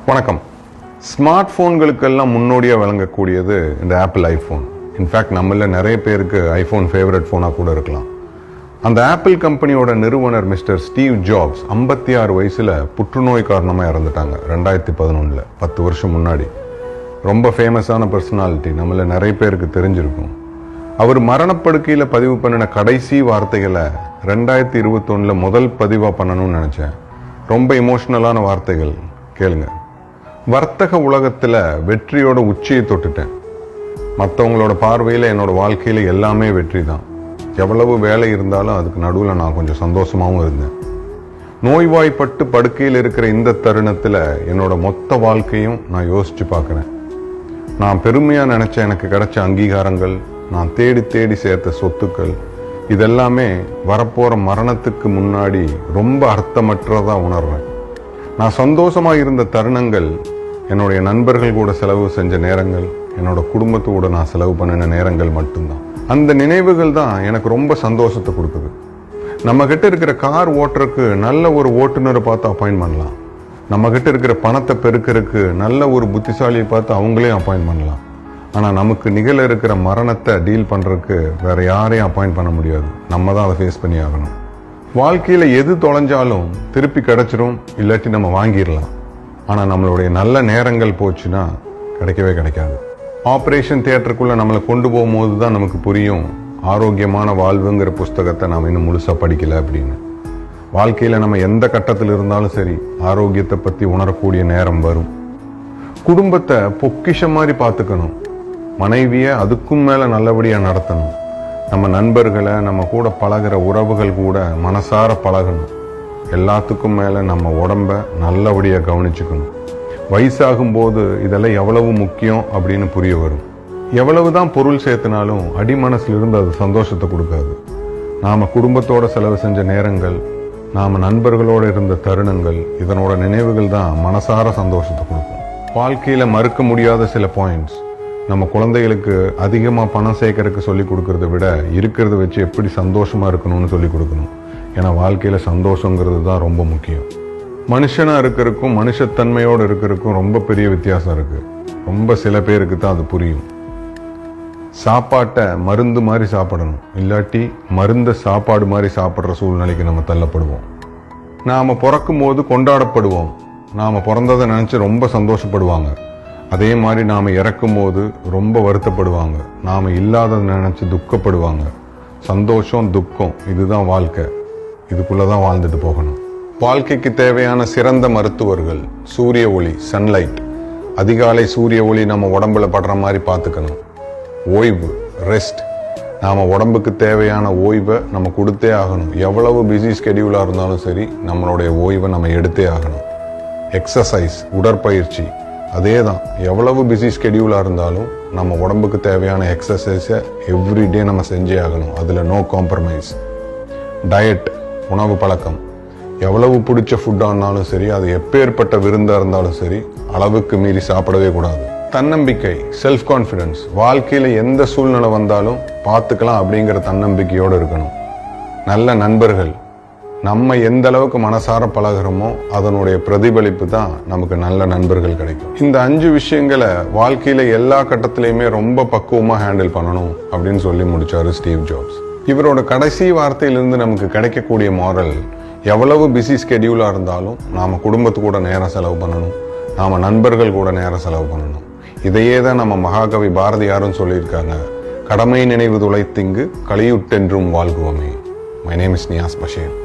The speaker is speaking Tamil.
வணக்கம். ஸ்மார்ட் ஃபோன்களுக்கெல்லாம் முன்னோடியாக விளங்கக்கூடியது இந்த ஆப்பிள் ஐஃபோன். இன்ஃபேக்ட் நம்மள நிறைய பேருக்கு ஐஃபோன் ஃபேவரட் ஃபோனாக கூட இருக்கலாம். அந்த ஆப்பிள் கம்பெனியோட நிறுவனர் மிஸ்டர் ஸ்டீவ் ஜாப்ஸ் 56 வயசில் புற்றுநோய் காரணமாக இறந்துட்டாங்க 2011. 10 வருஷம் முன்னாடி. ரொம்ப ஃபேமஸான பர்சனாலிட்டி, நம்மள நிறைய பேருக்கு தெரிஞ்சிருக்கும். அவர் மரணப்படுக்கையில் பதிவு பண்ணின கடைசி வார்த்தைகளை 2021 முதல் பதிவாக பண்ணணும்னு நினச்சேன். ரொம்ப இமோஷ்னலான வார்த்தைகள், கேளுங்க. வர்த்தக உலகத்தில் வெற்றியோட உச்சியை தொட்டுட்டேன். மற்றவங்களோட பார்வையில் என்னோட வாழ்க்கையில் எல்லாமே வெற்றி தான். எவ்வளவு வேலை இருந்தாலும் அதுக்கு நடுவில் நான் கொஞ்சம் சந்தோஷமாகவும் இருந்தேன். நோய்வாய்ப்பட்டு படுக்கையில் இருக்கிற இந்த தருணத்தில் என்னோட மொத்த வாழ்க்கையும் நான் யோசிச்சு பார்க்குறேன். நான் பெருமையாக நினச்ச எனக்கு கிடைச்ச அங்கீகாரங்கள், நான் தேடி தேடி சேர்த்த சொத்துக்கள், இதெல்லாமே வரப்போகிற மரணத்துக்கு முன்னாடி ரொம்ப அர்த்தமற்றதாக உணர்றேன். நான் சந்தோஷமாக இருந்த தருணங்கள் என்னுடைய நண்பர்கள் கூட செலவு செஞ்ச நேரங்கள், என்னோட குடும்பத்தோட நான் செலவு பண்ணின நேரங்கள் மட்டும்தான். அந்த நினைவுகள் தான் எனக்கு ரொம்ப சந்தோஷத்தை கொடுக்குது. நம்ம கிட்ட இருக்கிற கார் ஓட்டுறதுக்கு நல்ல ஒரு ஓட்டுநரை பார்த்து அப்பாயிண்ட் பண்ணலாம். நம்ம கிட்ட இருக்கிற பணத்தை பெருக்கிறதுக்கு நல்ல ஒரு புத்திசாலியை பார்த்து அவங்களே அப்பாயிண்ட் பண்ணலாம். ஆனால் நமக்கு நிகழ இருக்கிற மரணத்தை டீல் பண்ணுறதுக்கு வேற யாரையும் அப்பாயிண்ட் பண்ண முடியாது. நம்ம தான் அதை ஃபேஸ் பண்ணி ஆகணும். வாழ்க்கையில் எது தொலைஞ்சாலும் திருப்பி கிடைச்சிரும், இல்லாட்டி நம்ம வாங்கிடலாம். ஆனால் நம்மளுடைய நல்ல நேரங்கள் போச்சுன்னா கிடைக்கவே கிடைக்காது. ஆப்ரேஷன் தியேட்டருக்குள்ளே நம்மளை கொண்டு போகும்போது தான் நமக்கு புரியும் ஆரோக்கியமான வாழ்வுங்கிற புஸ்தகத்தை நாம் இன்னும் முழுசாக படிக்கலை அப்படின்னு. வாழ்க்கையில் நம்ம எந்த கட்டத்தில் இருந்தாலும் சரி, ஆரோக்கியத்தை பற்றி உணரக்கூடிய நேரம் வரும். குடும்பத்தை பொக்கிஷம் மாதிரி பார்த்துக்கணும். மனைவியை அதுக்கும் மேலே நல்லபடியாக நடத்தணும். நம்ம நண்பர்களை, நம்ம கூட பழகிற உறவுகள் கூட மனசார பழகணும். எல்லாத்துக்கும் மேலே நம்ம உடம்ப நல்லபடியாக கவனிச்சுக்கணும். வயசாகும் போது இதெல்லாம் எவ்வளவு முக்கியம் அப்படின்னு புரிய வரும். எவ்வளவு தான் பொருள் சேர்த்தினாலும் அடிமனசிலிருந்து அது சந்தோஷத்தை கொடுக்காது. நாம் குடும்பத்தோட செலவு செஞ்ச நேரங்கள், நாம் நண்பர்களோடு இருந்த தருணங்கள், இதனோட நினைவுகள் தான் மனசார சந்தோஷத்தை கொடுக்கும். வாழ்க்கையில் மறுக்க முடியாத சில பாயிண்ட்ஸ், நம்ம குழந்தைகளுக்கு அதிகமாக பணம் சேர்க்கறதுக்கு சொல்லி கொடுக்கறத விட இருக்கிறத வச்சு எப்படி சந்தோஷமாக இருக்கணும்னு சொல்லி கொடுக்கணும். ஏன்னா வாழ்க்கையில் சந்தோஷங்கிறது தான் ரொம்ப முக்கியம். மனுஷனாக இருக்கிறதுக்கும் மனுஷத்தன்மையோடு இருக்கிறதுக்கும் ரொம்ப பெரிய வித்தியாசம் இருக்குது. ரொம்ப சில பேருக்கு தான் அது புரியும். சாப்பாட்டை மருந்து மாதிரி சாப்பிடணும், இல்லாட்டி மருந்த சாப்பாடு மாதிரி சாப்பிட்ற சூழ்நிலைக்கு நம்ம தள்ளப்படுவோம். நாம் பிறக்கும் போது கொண்டாடப்படுவோம். நாம் பிறந்ததை நினச்சி ரொம்ப சந்தோஷப்படுவாங்க. அதே மாதிரி நாம் இறக்கும் போது ரொம்ப வருத்தப்படுவாங்க. நாம் இல்லாததை நினச்சி துக்கப்படுவாங்க. சந்தோஷம், துக்கம், இதுதான் வாழ்க்கை. இதுக்குள்ளதான் வாழ்ந்துட்டு போகணும். வாழ்க்கைக்கு தேவையான சிறந்த மருத்துவர்கள் சூரிய ஒளி, சன்லைட். அதிகாலை சூரிய ஒளி நம்ம உடம்புல படுற மாதிரி பார்த்துக்கணும். ஓய்வு, ரெஸ்ட். நாம உடம்புக்கு தேவையான ஓய்வை நம்ம கொடுத்தே ஆகணும். எவ்வளவு பிஸி ஸ்கெடியூலாக இருந்தாலும் சரி, நம்மளுடைய ஓய்வை நம்ம எடுத்தே ஆகணும். எக்ஸசைஸ், உடற்பயிற்சி, அதே தான். எவ்வளவு பிஸி ஸ்கெடியூலாக இருந்தாலும் நம்ம உடம்புக்கு தேவையான எக்ஸசைஸை எவ்ரிடே நம்ம செஞ்சே ஆகணும். அதில் நோ காம்ப்ரமைஸ். டயட், உணவு பழக்கம். எவ்வளவு பிடிச்ச ஃபுட்டாக இருந்தாலும் சரி, அது எப்பேற்பட்ட விருந்தாக இருந்தாலும் சரி, அளவுக்கு மீறி சாப்பிடவே கூடாது. தன்னம்பிக்கை, செல்ஃப் கான்ஃபிடன்ஸ். வாழ்க்கையில் எந்த சூழ்நிலை வந்தாலும் பார்த்துக்கலாம் அப்படிங்கிற தன்னம்பிக்கையோடு இருக்கணும். நல்ல நண்பர்கள். நம்ம எந்த அளவுக்கு மனசார பழகிறோமோ அதனுடைய பிரதிபலிப்பு தான் நமக்கு நல்ல நண்பர்கள் கிடைக்கும். இந்த 5 விஷயங்களை வாழ்க்கையில எல்லா கட்டத்திலையுமே ரொம்ப பக்குவமாக ஹேண்டில் பண்ணணும் அப்படின்னு சொல்லி முடிச்சாரு ஸ்டீவ் ஜாப்ஸ். இவரோட கடைசி வார்த்தையிலிருந்து நமக்கு கிடைக்கக்கூடிய மாரல், எவ்வளவு பிஸி ஸ்கெடியூலாக இருந்தாலும் நாம் குடும்பத்து கூட நேரம் செலவு பண்ணணும். நாம் நண்பர்கள் கூட நேரம் செலவு பண்ணணும். இதையே தான் நம்ம மகாகவி பாரதியாரும் சொல்லியிருக்காங்க. கடமை நினைவு துளைத்திங்கு கலியுட்டென்றும் வாழ்குவமே. My name is Niyas Basheer.